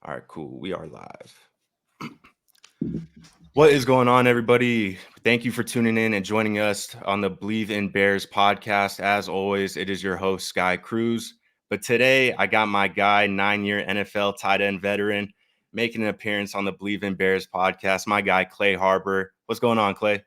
All right, cool. We are live. What is going on, everybody? Thank you for tuning in and joining us on the Bleav in Bears podcast. As always, it is your host, Sky Cruz. But today, I got my guy, 9-year NFL tight end veteran, making an appearance on the Bleav in Bears podcast. My guy, Clay Harbor. What's going on, Clay?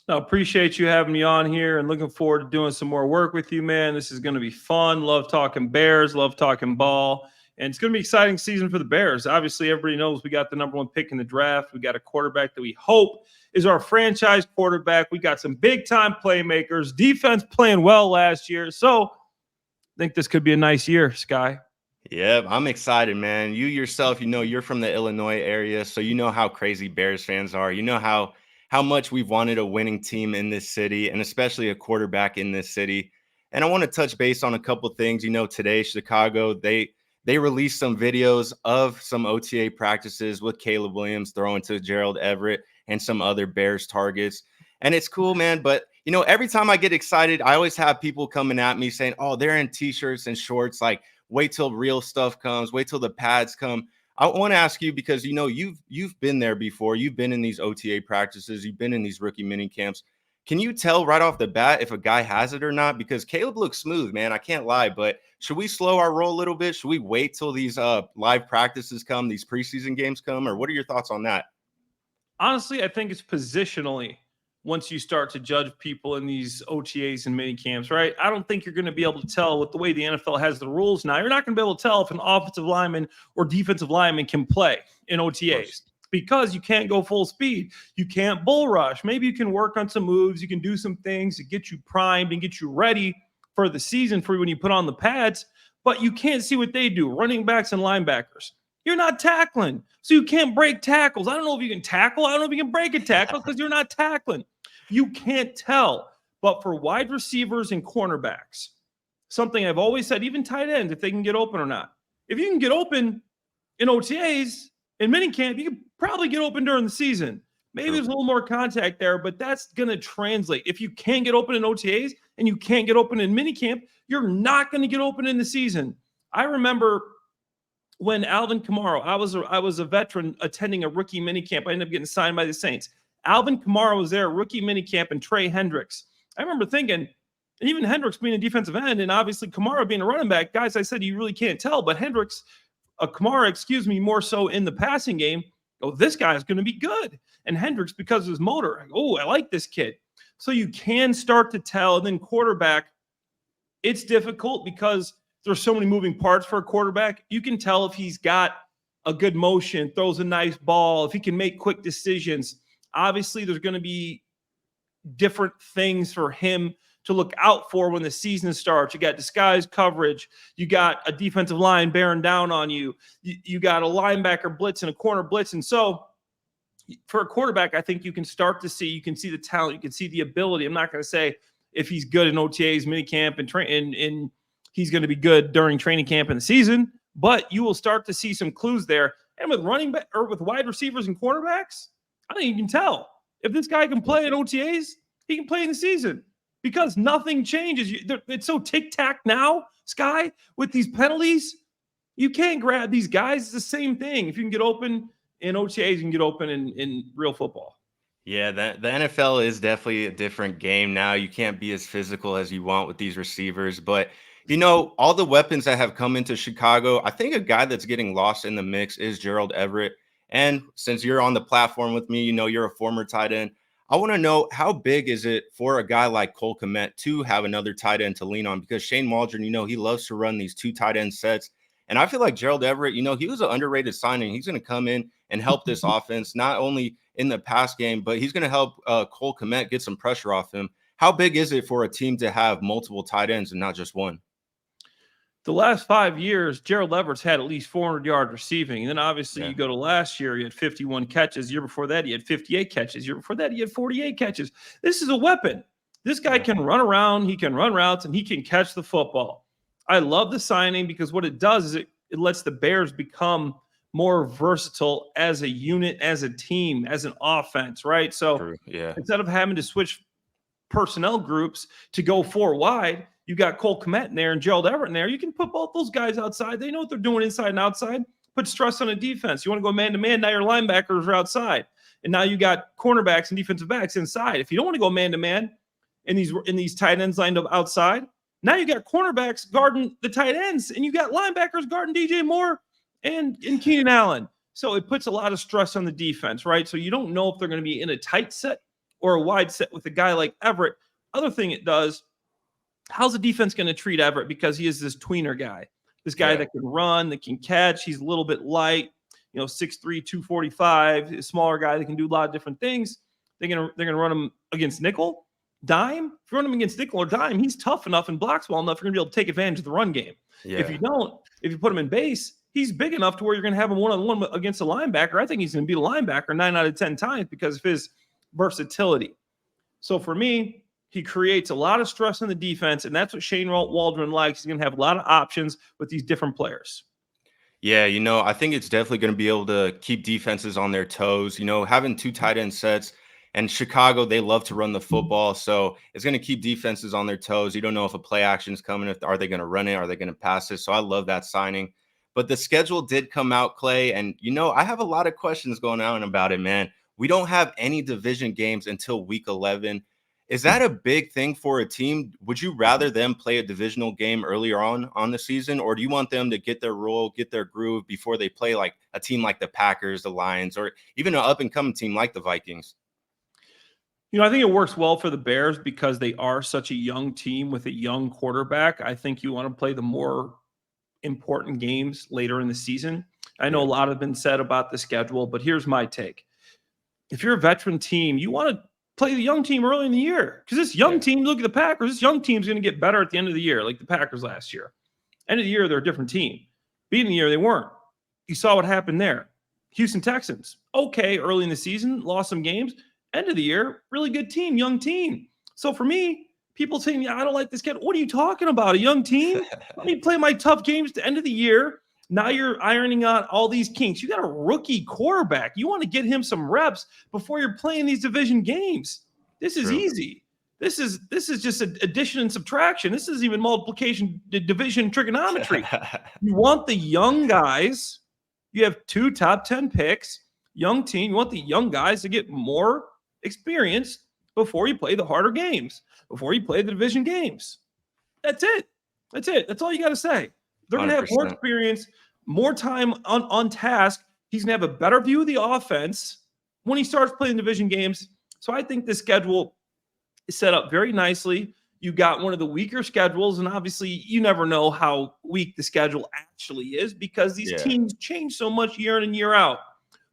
I appreciate you having me on here and looking forward to doing some more work with you, man. This is going to be fun. Love talking Bears, love talking ball. And it's going to be an exciting season for the Bears. Obviously, everybody knows we got the number one pick in the draft. We got a quarterback that we hope is our franchise quarterback. We got some big-time playmakers. Defense playing well last year. So I think this could be a nice year, Sky. Yeah, I'm excited, man. You yourself, you're from the Illinois area, so you know how crazy Bears fans are. You know how much we've wanted a winning team in this city, and especially a quarterback in this city. And I want to touch base on a couple things. Today Chicago, they released some videos of some OTA practices with Caleb Williams throwing to Gerald Everett and some other Bears targets. And it's cool, man. But every time I get excited, I always have people coming at me saying, "Oh, they're in t-shirts and shorts. Like, wait till real stuff comes. Wait till the pads come." I want to ask you because you've been there before. You've been in these OTA practices. You've been in these rookie mini camps. Can you tell right off the bat if a guy has it or not? Because Caleb looks smooth, man. I can't lie. But should we slow our roll a little bit? Should we wait till these live practices come, these preseason games come, or what are your thoughts on that? Honestly, I think it's positionally once you start to judge people in these OTAs and mini camps, right? I don't think you're going to be able to tell with the way the NFL has the rules now. You're not going to be able to tell if an offensive lineman or defensive lineman can play in OTAs because you can't go full speed. You can't bull rush. Maybe you can work on some moves. You can do some things to get you primed and get you ready for the season for when you put on the pads, but you can't see what they do, running backs and linebackers. You're not tackling, so you can't break tackles. I don't know if you can tackle. I don't know if you can break a tackle because you're not tackling. You can't tell. But for wide receivers and cornerbacks, something I've always said, even tight ends, if they can get open or not. If you can get open in OTAs, in minicamp, you can probably get open during the season. Maybe there's a little more contact there, but that's going to translate. If you can't get open in OTAs and you can't get open in minicamp, you're not going to get open in the season. I remember when Alvin Kamara, I was a veteran attending a rookie minicamp. I ended up getting signed by the Saints. Alvin Kamara was there, rookie minicamp, and Trey Hendricks. I remember thinking, and even Hendricks being a defensive end, and obviously Kamara being a running back, guys, I said you really can't tell, but Kamara, more so in the passing game, this guy is going to be good. And Hendricks, because of his motor, I like this kid. So you can start to tell. And then quarterback, it's difficult because there's so many moving parts for a quarterback. You can tell if he's got a good motion, throws a nice ball, if he can make quick decisions. Obviously, there's going to be different things for him to look out for when the season starts. You got disguised coverage. You got a defensive line bearing down on you. You got a linebacker blitz and a corner blitz. And so for a quarterback, I think you can start to see, you can see the talent, you can see the ability. I'm not going to say if he's good in OTAs, minicamp, and he's going to be good during training camp in the season, but you will start to see some clues there. And with running back or with wide receivers and cornerbacks, I think you can tell if this guy can play in OTAs, he can play in the season because nothing changes. It's so tic-tac now, Sky, with these penalties. You can't grab these guys. It's the same thing. If you can get open in OTAs, you can get open in real football. Yeah, the NFL is definitely a different game now. You can't be as physical as you want with these receivers. But, all the weapons that have come into Chicago, I think a guy that's getting lost in the mix is Gerald Everett. And since you're on the platform with me, you're a former tight end. I want to know, how big is it for a guy like Cole Kmet to have another tight end to lean on? Because Shane Waldron, he loves to run these two tight end sets. And I feel like Gerald Everett, he was an underrated signing. He's going to come in and help this offense, not only in the pass game, but he's going to help Cole Kmet get some pressure off him. How big is it for a team to have multiple tight ends and not just one? The last 5 years, Gerald Everett's had at least 400 yards receiving. And then obviously you go to last year, he had 51 catches. Year before that, he had 58 catches. Year before that, he had 48 catches. This is a weapon. This guy can run around, he can run routes, and he can catch the football. I love the signing because what it does is it lets the Bears become more versatile as a unit, as a team, as an offense, right? So instead of having to switch personnel groups to go 4 wide, you got Cole Kmet in there and Gerald Everett in there. You can put both those guys outside. They know what they're doing inside and outside. put stress on a defense. You want to go man-to-man, now your linebackers are outside. And now you got cornerbacks and defensive backs inside. If you don't want to go man-to-man in these tight ends lined up outside, now you got cornerbacks guarding the tight ends, and you got linebackers guarding DJ Moore and Keenan Allen. So it puts a lot of stress on the defense, right? So you don't know if they're going to be in a tight set or a wide set with a guy like Everett. Other thing it does, how's the defense going to treat Everett? Because he is this tweener guy, this guy that can run, that can catch. He's a little bit light, 6'3", 245, a smaller guy that can do a lot of different things. They're gonna run him against nickel, dime. If you run him against nickel or dime, he's tough enough and blocks well enough. You're gonna be able to take advantage of the run game. Yeah. If you put him in base, he's big enough to where you're gonna have him one-on-one against a linebacker. I think he's gonna beat a linebacker 9 out of 10 times because of his versatility. So for me, he creates a lot of stress on the defense, and that's what Shane Waldron likes. He's going to have a lot of options with these different players. Yeah, I think it's definitely going to be able to keep defenses on their toes. Having 2 tight end sets, and Chicago, they love to run the football, so it's going to keep defenses on their toes. You don't know if a play action is coming. Are they going to run it? Are they going to pass it? So I love that signing. But the schedule did come out, Clay, and I have a lot of questions going on about it, man. We don't have any division games until week 11. Is that a big thing for a team? Would you rather them play a divisional game earlier on the season, or do you want them to get their role, get their groove before they play like a team like the Packers, the Lions, or even an up-and-coming team like the Vikings? I think it works well for the Bears because they are such a young team with a young quarterback. I think you want to play the more important games later in the season. I know a lot have been said about the schedule, but here's my take. If you're a veteran team, you want to play the young team early in the year because this young team, look at the Packers, this young team's going to get better at the end of the year, like the Packers last year. End of the year, they're a different team. Beginning of the year, they weren't. You saw what happened there. Houston Texans, okay, early in the season, lost some games. End of the year, really good team, young team. So for me, people saying, I don't like this kid. What are you talking about? A young team? Let me play my tough games at the end of the year. Now you're ironing out all these kinks. You got a rookie quarterback. You want to get him some reps before you're playing these division games. This is easy. This is just addition and subtraction. This is even multiplication, division, trigonometry. You want the young guys. You have 2 top 10 picks, young team. You want the young guys to get more experience before you play the harder games, before you play the division games. That's it. That's all you got to say. They're going to have more experience, more time on task. He's going to have a better view of the offense when he starts playing division games. So I think the schedule is set up very nicely. You got one of the weaker schedules, and obviously you never know how weak the schedule actually is because these teams change so much year in and year out.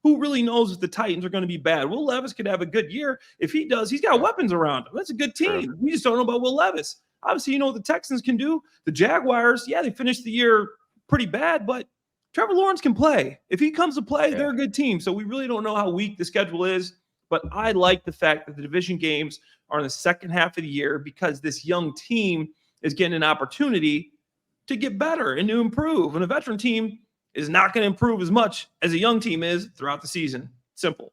Who really knows if the Titans are going to be bad? Will Levis could have a good year. If he does, he's got weapons around him. That's a good team. We just don't know about Will Levis. Obviously, what the Texans can do. The Jaguars, they finished the year pretty bad, but Trevor Lawrence can play. If he comes to play, they're a good team. So we really don't know how weak the schedule is, but I like the fact that the division games are in the second half of the year because this young team is getting an opportunity to get better and to improve. And a veteran team is not going to improve as much as a young team is throughout the season. Simple.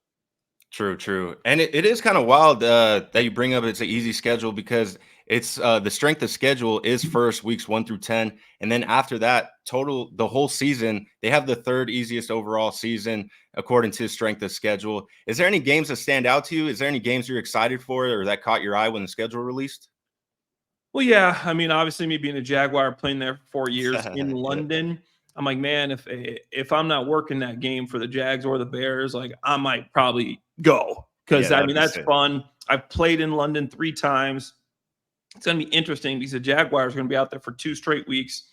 True. And it is kind of wild that you bring up it's an easy schedule because it's the strength of schedule is first weeks 1 through 10. And then after that, the whole season, they have the 3rd easiest overall season according to strength of schedule. Is there any games that stand out to you? Is there any games you're excited for or that caught your eye when the schedule released? Well, yeah. I mean, obviously me being a Jaguar playing there for 4 years in London, I'm like, man, if I'm not working that game for the Jags or the Bears, like I might probably go because that's fun. I've played in London 3 times. It's going to be interesting because the Jaguars are going to be out there for 2 straight weeks.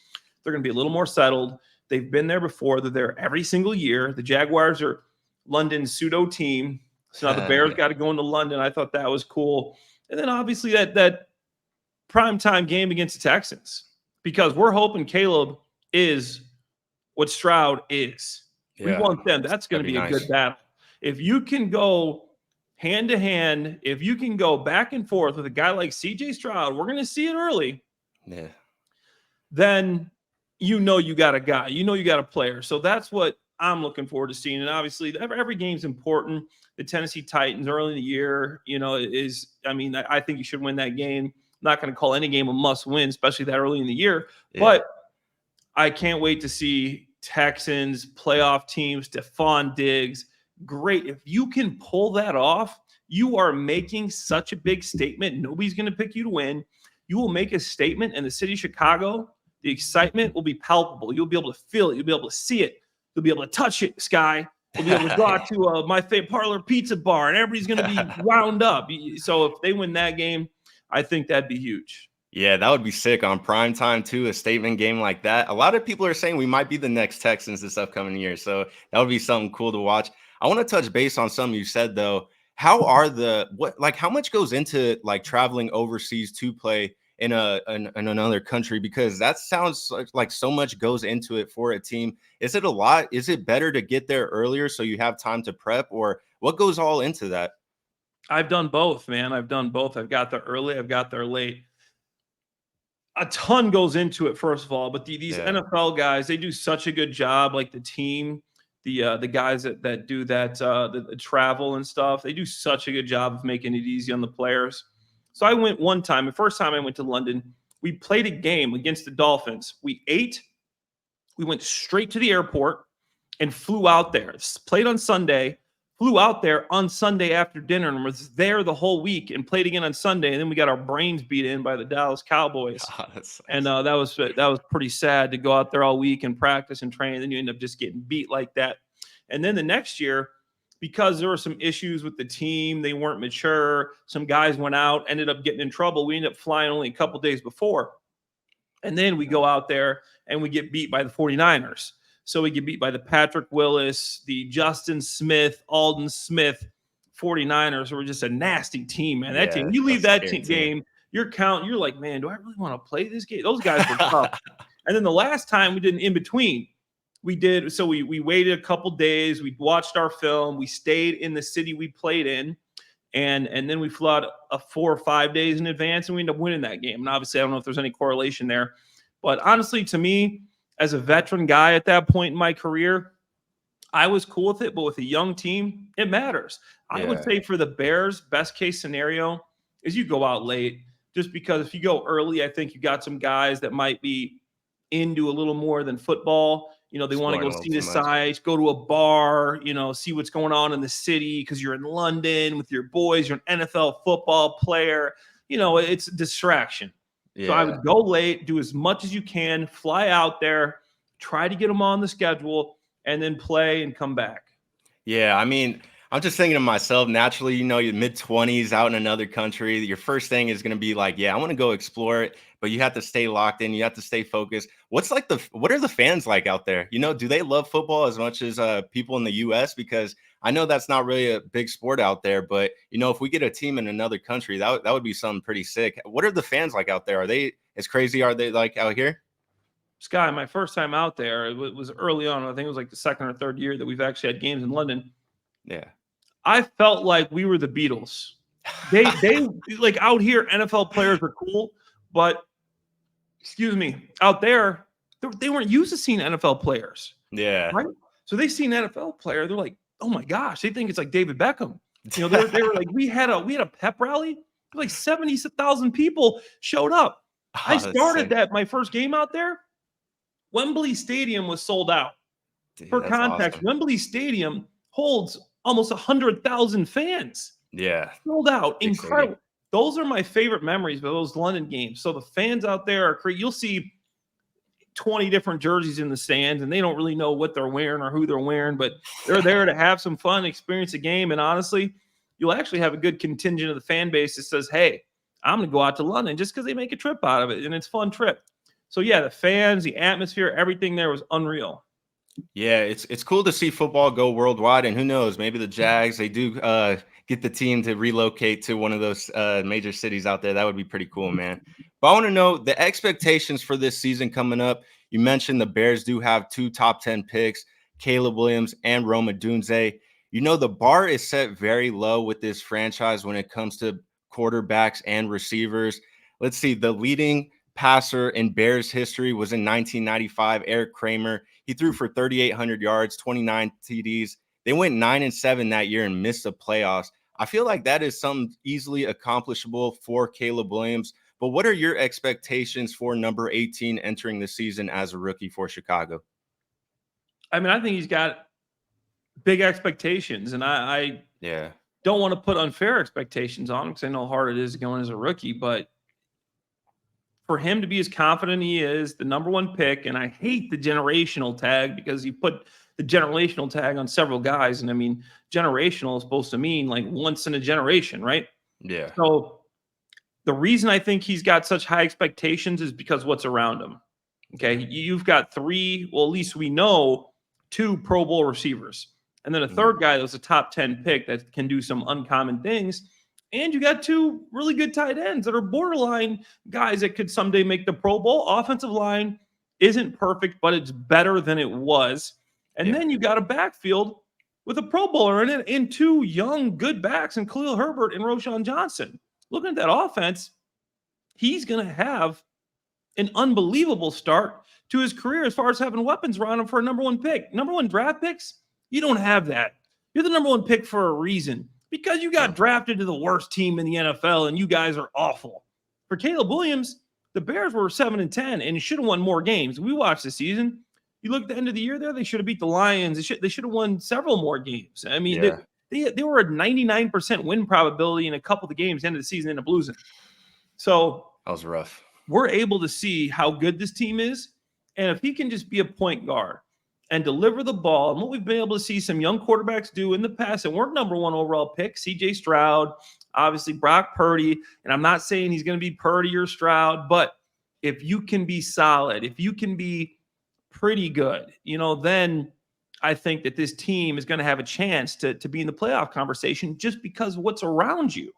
They're going to be a little more settled. They've been there before. They're there every single year. The Jaguars are London's pseudo team. So now the Bears got to go into London. I thought that was cool. And then obviously that primetime game against the Texans because we're hoping Caleb is what Stroud is. We want them. That's going to be a good battle. If you can go hand to hand, if you can go back and forth with a guy like CJ Stroud, we're going to see it early. Yeah. Then you got a guy. You got a player. So that's what I'm looking forward to seeing. And obviously, every game's important. The Tennessee Titans early in the year, I think you should win that game. I'm not going to call any game a must win, especially that early in the year. Yeah. But I can't wait to see Texans, playoff teams, Stephon Diggs. Great. If you can pull that off, you are making such a big statement. Nobody's going to pick you to win. You will make a statement in the city of Chicago. The excitement will be palpable. You'll be able to feel it. You'll be able to see it. You'll be able to touch it, Sky. You'll be able to go out to my favorite parlor pizza bar, and everybody's going to be wound up. So if they win that game, I think that'd be huge. Yeah, that would be sick on prime time too, a statement game like that. A lot of people are saying we might be the next Texans this upcoming year. So that would be something cool to watch. I want to touch base on something you said though. How are how much goes into like traveling overseas to play in another country? Because that sounds like so much goes into it for a team. Is it a lot? Is it better to get there earlier so you have time to prep, or what goes all into that? I've done both, man. I've done both. I've got there early. I've got there late. A ton goes into it, first of all, but these Yeah. NFL guys, they do such a good job. Like the team, the guys that do that the travel and stuff, they do such a good job of making it easy on the players. So I went one time. The first time I went to London, we played a game against the Dolphins. We ate, we went straight to the airport and flew out there. Played on Sunday, flew out there on Sunday after dinner, and was there the whole week and played again on Sunday. And then we got our brains beat in by the Dallas Cowboys. Oh, that's And that was pretty sad to go out there all week and practice and train, and then you end up just getting beat like that. And then the next year, because there were some issues with the team, they weren't mature. Some guys went out, ended up getting in trouble. We ended up flying only a couple days before. And then we go out there and we get beat by the 49ers. So we get beat by the Patrick Willis, the Justin Smith, Alden Smith 49ers, who are just a nasty team, man. That team, you leave that game, you're like, man, do I really want to play this game? Those guys were tough. And then the last time we did an in-between. We waited a couple days. We watched our film. We stayed in the city we played in. And then we flew out 4 or 5 days in advance, and we ended up winning that game. And obviously, I don't know if there's any correlation there. But honestly, to me, as a veteran guy at that point in my career, I was cool with it. But with a young team, it matters. I would say for the Bears, best case scenario is you go out late. Just because if you go early, I think you got some guys that might be into a little more than football. They want to go see the sights, go to a bar, see what's going on in the city because you're in London with your boys. You're an NFL football player. It's a distraction. Yeah. So I would go late, do as much as you can, fly out there, try to get them on the schedule, and then play and come back. Yeah, I mean, I'm just thinking to myself, naturally, your mid-20s out in another country, your first thing is going to be like, yeah, I want to go explore it, but you have to stay locked in. You have to stay focused. What are the fans like out there? Do they love football as much as people in the U.S.? Because I know that's not really a big sport out there, but, if we get a team in another country, that would be something pretty sick. What are the fans like out there? Are they as crazy? Are they like out here? Sky, my first time out there, it was early on. I think it was like the second or third year that we've actually had games in London. Yeah. I felt like we were the Beatles. They like out here, NFL players are cool, but out there, they weren't used to seeing NFL players. Yeah. Right? So they see an NFL player, they're like, oh my gosh, they think it's like David Beckham. They were like, we had a pep rally, like 70,000 people showed up. I started my first game out there. Wembley Stadium was sold out. Dude, for context, awesome. Wembley Stadium holds almost 100,000 fans. Yeah. Sold out. Incredible. Those are my favorite memories of those London games. So the fans out there are you'll see 20 different jerseys in the stands, and they don't really know what they're wearing or who they're wearing, but they're there to have some fun, experience a game. And honestly, you'll actually have a good contingent of the fan base that says, hey, I'm going to go out to London just because they make a trip out of it, and it's a fun trip. So, yeah, the fans, the atmosphere, everything there was unreal. Yeah, it's cool to see football go worldwide, and who knows, maybe the Jags, they do get the team to relocate to one of those major cities out there. That would be pretty cool, man. But I want to know the expectations for this season coming up. You mentioned the Bears do have 2 top 10 picks, Caleb Williams and Rome Odunze. The bar is set very low with this franchise when it comes to quarterbacks and receivers. Let's see, the leading passer in Bears history was in 1995, Eric Kramer. He threw for 3,800 yards, 29 TDs. They went 9-7 that year and missed the playoffs. I feel like that is something easily accomplishable for Caleb Williams. But what are your expectations for number 18 entering the season as a rookie for Chicago? I mean, I think he's got big expectations, and I Yeah. don't want to put unfair expectations on him because I know how hard it is going as a rookie. But for him to be as confident he is, the number one pick, and I hate the generational tag because he put the generational tag on several guys. And I mean, generational is supposed to mean like once in a generation, right? Yeah. So the reason I think he's got such high expectations is because what's around him. Okay. You've got three, well, at least we know two Pro Bowl receivers. And then a third guy that was a top 10 pick that can do some uncommon things. And you got two really good tight ends that are borderline guys that could someday make the Pro Bowl. Offensive line isn't perfect, but it's better than it was. And Yeah. then you got a backfield with a Pro Bowler in it and two young, good backs in Khalil Herbert and Roshan Johnson. Looking at that offense, he's going to have an unbelievable start to his career as far as having weapons around him for a number one pick. Number one draft picks, you don't have that. You're the number one pick for a reason because you got drafted to the worst team in the NFL and you guys are awful. For Caleb Williams, the Bears were 7-10 and should have won more games. We watched the season. You look at the end of the year there, they should have beat the Lions. They should have won several more games. I mean, Yeah. they were a 99% win probability in a couple of the games end of the season in a losing. So That was rough. we're able to see how good this team is. And if he can just be a point guard and deliver the ball, and what we've been able to see some young quarterbacks do in the past, and we're number one overall pick, CJ Stroud, obviously Brock Purdy. And I'm not saying he's going to be Purdy or Stroud, but if you can be solid, if you can be pretty good, then I think that this team is going to have a chance to be in the playoff conversation just because of what's around you.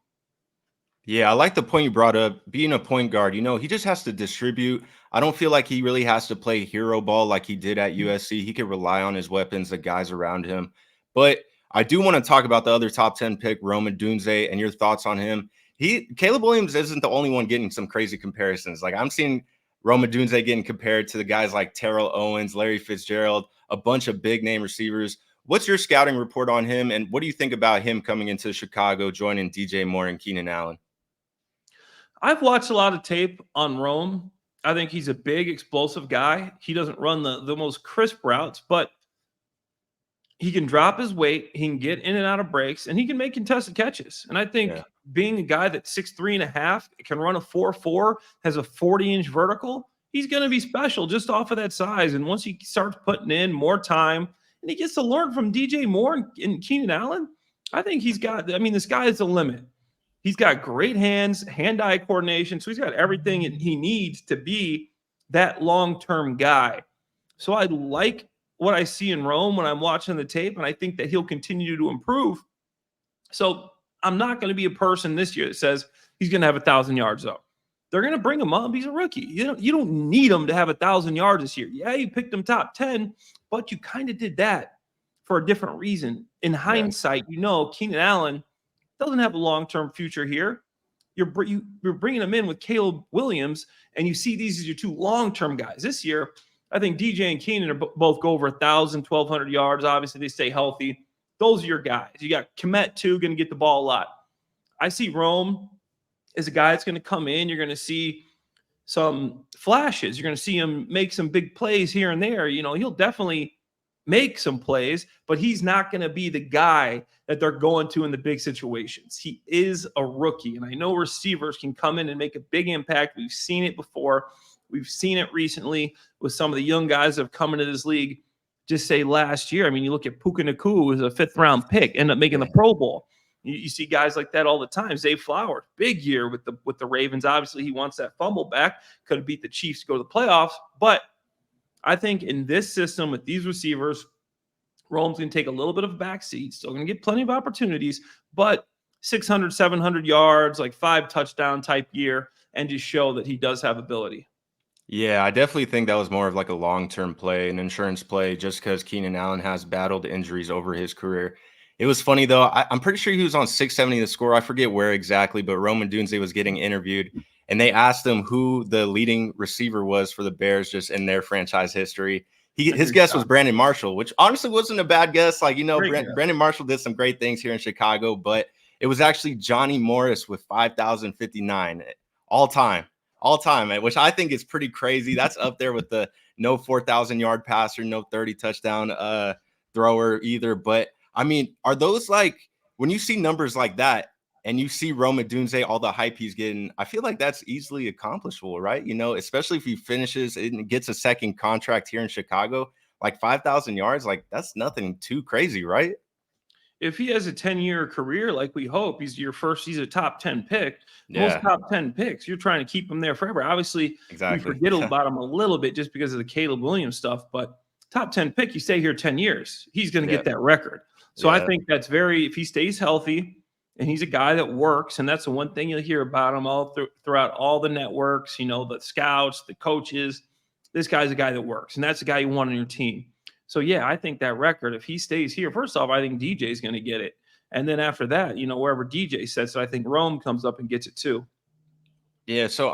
Yeah, I like the point you brought up. Being a point guard, he just has to distribute. I don't feel like he really has to play hero ball like he did at USC. He could rely on his weapons, the guys around him. But I do want to talk about the other top 10 pick, Rome Odunze, and your thoughts on him. Caleb Williams isn't the only one getting some crazy comparisons. Like I'm seeing Rome Odunze getting compared to the guys like Terrell Owens, Larry Fitzgerald, a bunch of big name receivers. What's your scouting report on him? And what do you think about him coming into Chicago, joining DJ Moore and Keenan Allen? I've watched a lot of tape on Rome. I think he's a big, explosive guy. He doesn't run the most crisp routes, but he can drop his weight. He can get in and out of breaks, and he can make contested catches. And I think being a guy that's 6'3.5", can run a 4.4, has a 40-inch vertical, he's going to be special just off of that size. And once he starts putting in more time and he gets to learn from DJ Moore and Keenan Allen, I think the sky is the limit. He's got great hands, hand-eye coordination. So he's got everything he needs to be that long-term guy. So I like what I see in Rome when I'm watching the tape, and I think that he'll continue to improve. So I'm not going to be a person this year that says he's going to have 1,000 yards, though. They're going to bring him up. He's a rookie. You don't need him to have 1,000 yards this year. Yeah, you picked him top 10, but you kind of did that for a different reason. In hindsight, Keenan Allen doesn't have a long-term future here. You're bringing him in with Caleb Williams, and you see these as your two long-term guys. This year, I think DJ and Keenan are both go over 1,000, 1,200 yards. Obviously, they stay healthy. Those are your guys. You got Komet, too, going to get the ball a lot. I see Rome as a guy that's going to come in. You're going to see some flashes. You're going to see him make some big plays here and there. He'll definitely make some plays, but he's not going to be the guy that they're going to in the big situations. He is a rookie, and I know receivers can come in and make a big impact. We've seen it before. We've seen it recently with some of the young guys that have come into this league. Just say last year, I mean, you look at Puka Nacua, who was a 5th-round pick, ended up making the Pro Bowl. You see guys like that all the time. Zay Flowers, big year with the Ravens. Obviously, he wants that fumble back. Could have beat the Chiefs to go to the playoffs. But I think in this system with these receivers, Rome's going to take a little bit of a backseat. Still going to get plenty of opportunities, but 600, 700 yards, like 5 touchdown type year, and just show that he does have ability. Yeah, I definitely think that was more of like a long-term play, an insurance play, just because Keenan Allen has battled injuries over his career. It was funny, though. I'm pretty sure he was on 670 The Score. I forget where exactly, but Rome Odunze was getting interviewed, and they asked him who the leading receiver was for the Bears just in their franchise history. His guess was Brandon Marshall, which honestly wasn't a bad guess. Like, Brandon Marshall did some great things here in Chicago, but it was actually Johnny Morris with 5,059 all time, which I think is pretty crazy. That's up there with the no 4,000-yard passer, no 30 touchdown thrower either. But I mean, are those like when you see numbers like that and you see Rome Odunze, all the hype he's getting, I feel like that's easily accomplishable, right? Especially if he finishes and gets a second contract here in Chicago, like 5,000 yards, like that's nothing too crazy, right? If he has a 10-year career like we hope, he's a top 10 pick. Most Yeah, top 10 picks, you're trying to keep him there forever. Obviously, we exactly. forget about him a little bit just because of the Caleb Williams stuff, but top 10 pick, you stay here 10 years, he's going to Yeah, get that record. So I yeah, think that's if he stays healthy and he's a guy that works, and that's the one thing you'll hear about him throughout all the networks, the scouts, the coaches. This guy's a guy that works, and that's the guy you want on your team. So yeah, I think that record, if he stays here, first off, I think DJ is going to get it. And then after that, wherever DJ sets it, I think Rome comes up and gets it too. yeah. So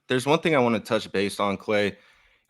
there's one thing I want to touch base on, Clay.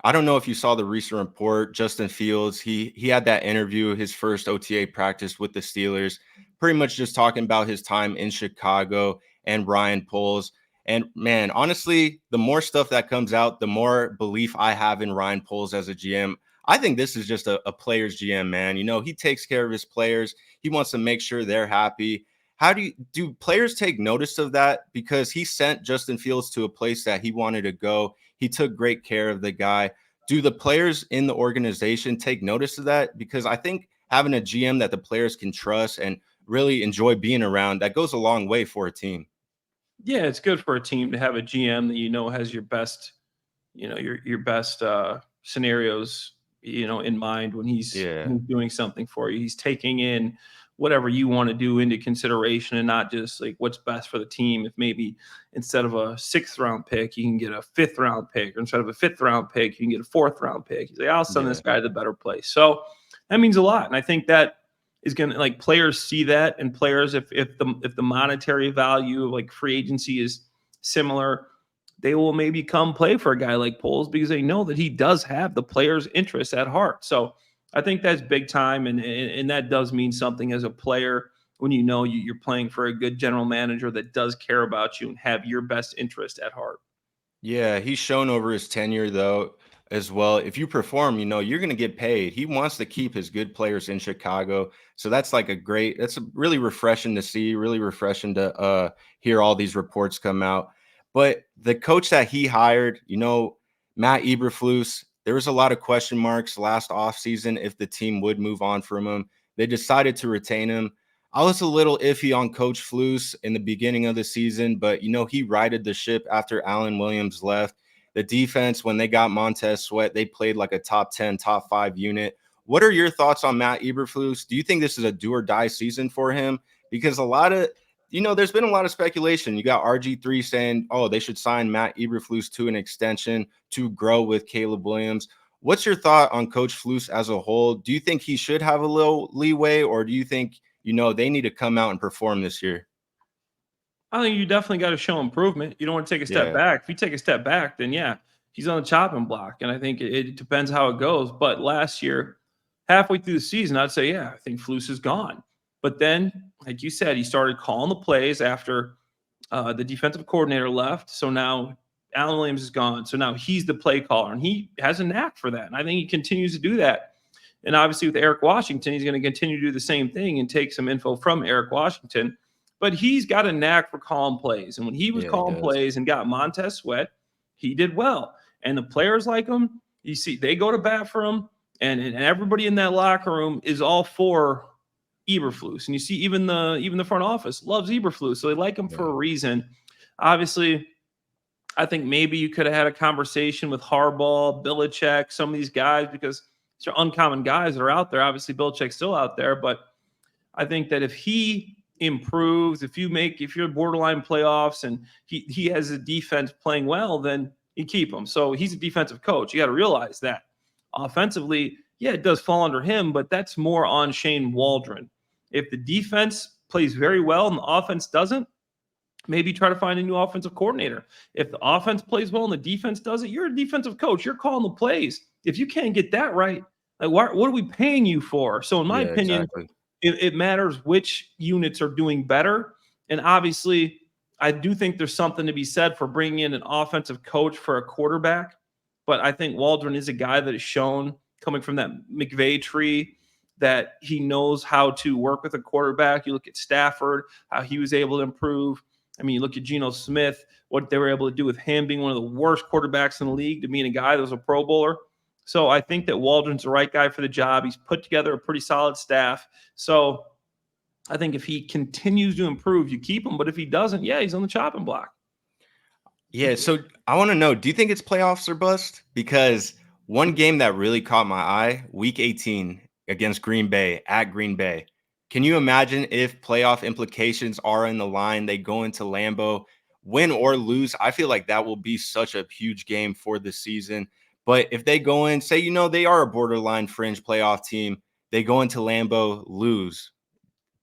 I don't know if you saw the recent report. Justin Fields, he had that interview, his first OTA practice with the Steelers, pretty much just talking about his time in Chicago and Ryan Poles. And man, honestly, the more stuff that comes out, the more belief I have in Ryan Poles as a GM. I think this is just a player's GM, man. He takes care of his players. He wants to make sure they're happy. How do players take notice of that? Because he sent Justin Fields to a place that he wanted to go. He took great care of the guy. Do the players in the organization take notice of that? Because I think having a GM that the players can trust and really enjoy being around, that goes a long way for a team. Yeah, it's good for a team to have a GM that has your best, your best scenarios, in mind when he's Yeah. doing something for you. He's taking in whatever you want to do into consideration and not just like what's best for the team. If maybe instead of a 6th-round pick, you can get a 5th-round pick, or instead of a 5th-round pick, you can get a 4th-round pick. He's like, I'll send this Yeah. guy to the better place. So that means a lot. And I think that is going to, like, players see that, and players, if the monetary value of like free agency is similar, they will maybe come play for a guy like Poles because they know that he does have the player's interest at heart. So I think that's big time, and that does mean something as a player when you're playing for a good general manager that does care about you and have your best interest at heart. Yeah, he's shown over his tenure though as well. If you perform, you're going to get paid. He wants to keep his good players in Chicago. So that's really refreshing to see, really refreshing to hear all these reports come out. But the coach that he hired, Matt Eberflus, there was a lot of question marks last offseason if the team would move on from him. They decided to retain him. I was a little iffy on Coach Flus in the beginning of the season, but he righted the ship after Allen Williams left. The defense, when they got Montez Sweat, they played like a top 10, top 5 unit. What are your thoughts on Matt Eberflus? Do you think this is a do or die season for him? Because there's been a lot of speculation. You got RG3 saying, oh, they should sign Matt Eberflus to an extension to grow with Caleb Williams. What's your thought on Coach Flus as a whole? Do you think he should have a little leeway, or do you think they need to come out and perform this year? I think you definitely got to show improvement. You don't want to take a step Yeah. back. If you take a step back, then yeah, he's on the chopping block. And I think it depends how it goes. But last year, halfway through the season, I'd say, yeah, I think Flus is gone. But then, like you said, he started calling the plays after the defensive coordinator left. So now Allen Williams is gone. So now he's the play caller, and he has a knack for that. And I think he continues to do that. And obviously, with Eric Washington, he's going to continue to do the same thing and take some info from Eric Washington. But he's got a knack for calling plays. And when he was Yeah, he calling does. plays and got Montez Sweat, he did well. And the players like him. You see, they go to bat for him. And everybody in that locker room is all for Eberflus. And you see, even the front office loves Eberflus. So they like him for a reason. Obviously, I think maybe you could have had a conversation with Harbaugh, Belichick, some of these guys, because these are uncommon guys that are out there. Obviously, Belichick's still out there. But I think that if he improves, if you're borderline playoffs and he has a defense playing well, then you keep him. So he's a defensive coach. You got to realize that. Offensively, yeah, it does fall under him, but that's more on Shane Waldron. If the defense plays very well and the offense doesn't, maybe try to find a new offensive coordinator. If the offense plays well and the defense doesn't, you're a defensive coach. You're calling the plays. If you can't get that right, like what are we paying you for? So in my Yeah, opinion, exactly. it matters which units are doing better. And obviously, I do think there's something to be said for bringing in an offensive coach for a quarterback. But I think Waldron is a guy that has shown, coming from that McVay tree, that he knows how to work with a quarterback. You look at Stafford, how he was able to improve. I mean, you look at Geno Smith, what they were able to do with him being one of the worst quarterbacks in the league to being a guy that was a Pro Bowler. So I think that Waldron's the right guy for the job. He's put together a pretty solid staff. So I think if he continues to improve, you keep him. But if he doesn't, yeah, he's on the chopping block. Yeah, so I want to know, do you think it's playoffs or bust? Because one game that really caught my eye, week 18 against Green Bay at Green Bay. Can you imagine if playoff implications are in the line, they go into Lambeau, win or lose? I feel like that will be such a huge game for the season. But if they go in, say, they are a borderline fringe playoff team, they go into Lambeau, lose,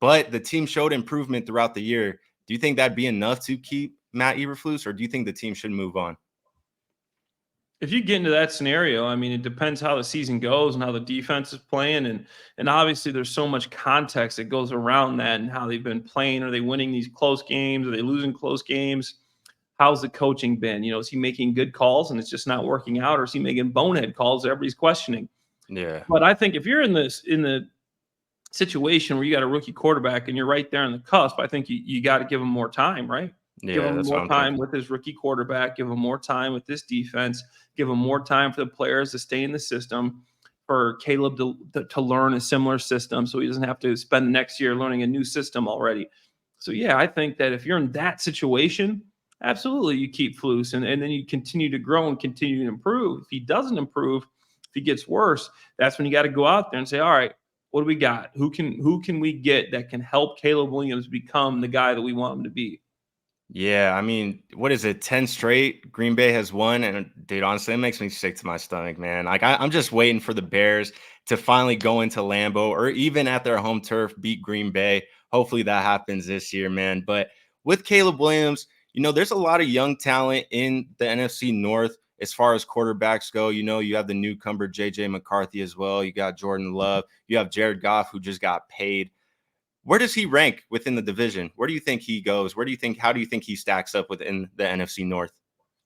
but the team showed improvement throughout the year. Do you think that'd be enough to keep Matt Eberflus, or do you think the team should move on? If you get into that scenario, I mean, it depends how the season goes and how the defense is playing, and obviously there's so much context that goes around that and how they've been playing. Are they winning these close games? Are they losing close games? How's the coaching been? Is he making good calls and it's just not working out, or is he making bonehead calls that everybody's questioning? Yeah. But I think if you're in the situation where you got a rookie quarterback and you're right there on the cusp, I think you got to give him more time, right? Yeah, Give him that's what more I'm time thinking. with his rookie quarterback. Give him more time with this defense. Give him more time for the players to stay in the system, for Caleb to learn a similar system so he doesn't have to spend the next year learning a new system already. So, yeah, I think that if you're in that situation, absolutely you keep Flus and then you continue to grow and continue to improve. If he doesn't improve, if he gets worse, that's when you got to go out there and say, all right, what do we got? Who can we get that can help Caleb Williams become the guy that we want him to be? Yeah, I mean, what is it? 10 straight Green Bay has won. And dude, honestly, it makes me sick to my stomach, man. Like I'm just waiting for the Bears to finally go into Lambeau or even at their home turf beat Green Bay. Hopefully that happens this year, man. But with Caleb Williams, there's a lot of young talent in the NFC North as far as quarterbacks go. You have the newcomer JJ McCarthy as well. You got Jordan Love. You have Jared Goff, who just got paid. Where does he rank within the division? Where do you think he goes? How do you think he stacks up within the NFC North?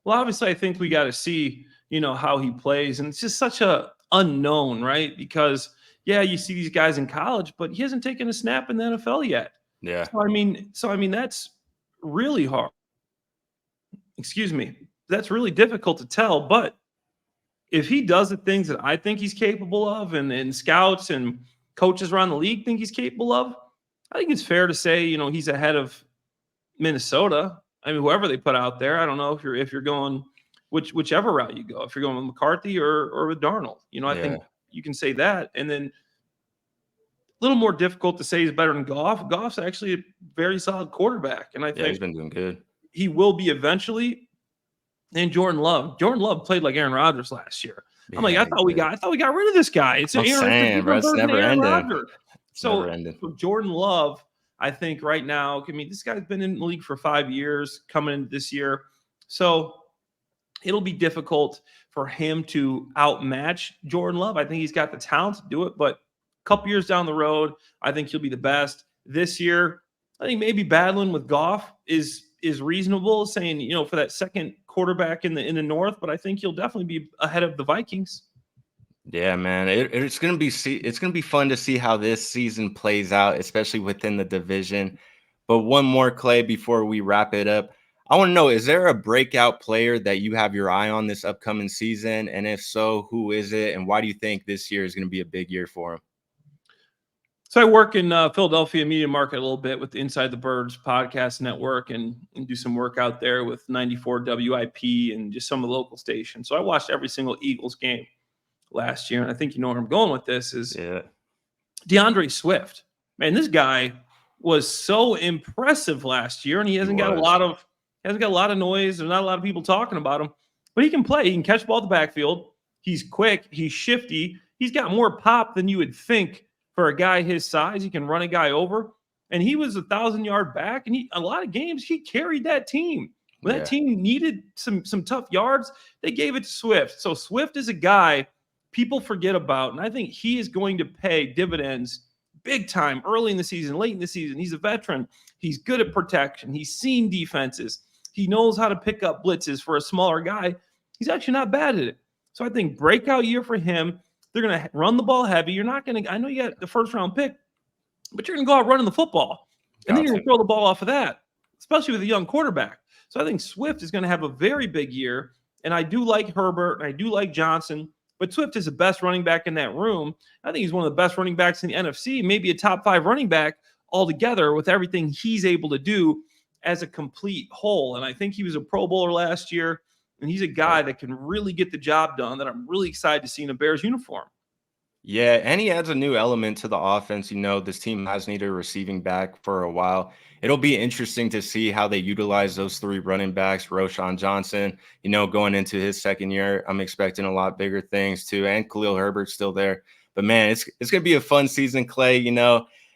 Well, obviously, I think we got to see, how he plays. And it's just such a unknown, right? Because, yeah, you see these guys in college, but he hasn't taken a snap in the NFL yet. Yeah. So I mean, that's really hard. Excuse me. That's really difficult to tell. But if he does the things that I think he's capable of, and scouts and coaches around the league think he's capable of, I think it's fair to say, he's ahead of Minnesota. I mean, whoever they put out there. I don't know if you're going whichever route you go. If you're going with McCarthy or with Darnold, I think you can say that. And then a little more difficult to say he's better than Goff. Goff's actually a very solid quarterback, and I think he's been doing good. he will be eventually. And Jordan Love played like Aaron Rodgers last year. I'm like, I thought we got rid of this guy. It's saying, bro, it's never ending. So Jordan Love, I think right now, I mean, this guy's been in the league for 5 years, coming into this year. So it'll be difficult for him to outmatch Jordan Love. I think he's got the talent to do it, but a couple years down the road, I think he'll be the best. This year, I think maybe battling with Goff is reasonable, saying, for that second quarterback in the North, but I think he'll definitely be ahead of the Vikings. Yeah, man, it's gonna be fun to see how this season plays out, especially within the division. But one more, Clay, before we wrap it up, I want to know: is there a breakout player that you have your eye on this upcoming season? And if so, who is it? And why do you think this year is going to be a big year for him? So I work in Philadelphia media market a little bit with the Inside the Birds podcast network and do some work out there with 94 WIP and just some of the local stations. So I watched every single Eagles game last year. And I think you know where I'm going with this is DeAndre Swift. Man, this guy was so impressive last year, and he hasn't got a lot of noise. There's not a lot of people talking about him, but he can play. He can catch the ball at the backfield. He's quick. He's shifty. He's got more pop than you would think for a guy his size. He can run a guy over, and he was 1,000-yard back. And a lot of games he carried that team. When that team needed some tough yards, they gave it to Swift. So Swift is a guy people forget about, and I think he is going to pay dividends big time early in the season, late in the season. He's a veteran. He's good at protection. He's seen defenses. He knows how to pick up blitzes for a smaller guy. He's actually not bad at it. So I think breakout year for him. They're going to run the ball heavy. You're not going to, I know you got the first round pick, but you're going to go out running the football. And then you're going to throw the ball off of that, especially with a young quarterback. So I think Swift is going to have a very big year. And I do like Herbert and I do like Johnson, but Swift is the best running back in that room. I think he's one of the best running backs in the NFC, maybe a top 5 running back altogether with everything he's able to do as a complete whole. And I think he was a Pro Bowler last year, and he's a guy that can really get the job done that I'm really excited to see in a Bears uniform. Yeah, and he adds a new element to the offense. This team has needed a receiving back for a while. It'll be interesting to see how they utilize those 3 running backs. Roschon Johnson, going into his second year, I'm expecting a lot bigger things too. And Khalil Herbert's still there. But man, it's gonna be a fun season, Clay.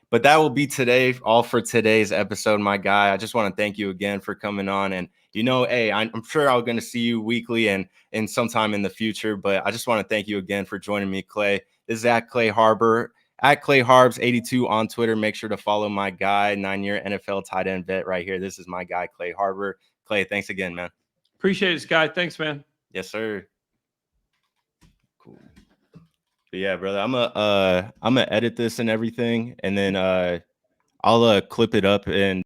But that will be today, all for today's episode, my guy. I just want to thank you again for coming on. And hey, I'm sure I'm going to see you weekly and sometime in the future. But I just want to thank you again for joining me, Clay. This is at Clay Harbor, at Clay Harbs82 on Twitter. Make sure to follow my guy, 9-year NFL tight end vet right here. This is my guy, Clay Harbor. Clay, thanks again, man. Appreciate it, Sky. Thanks, man. Yes, sir. Cool. But yeah, brother, I'm gonna edit this and everything, and then I'll clip it up and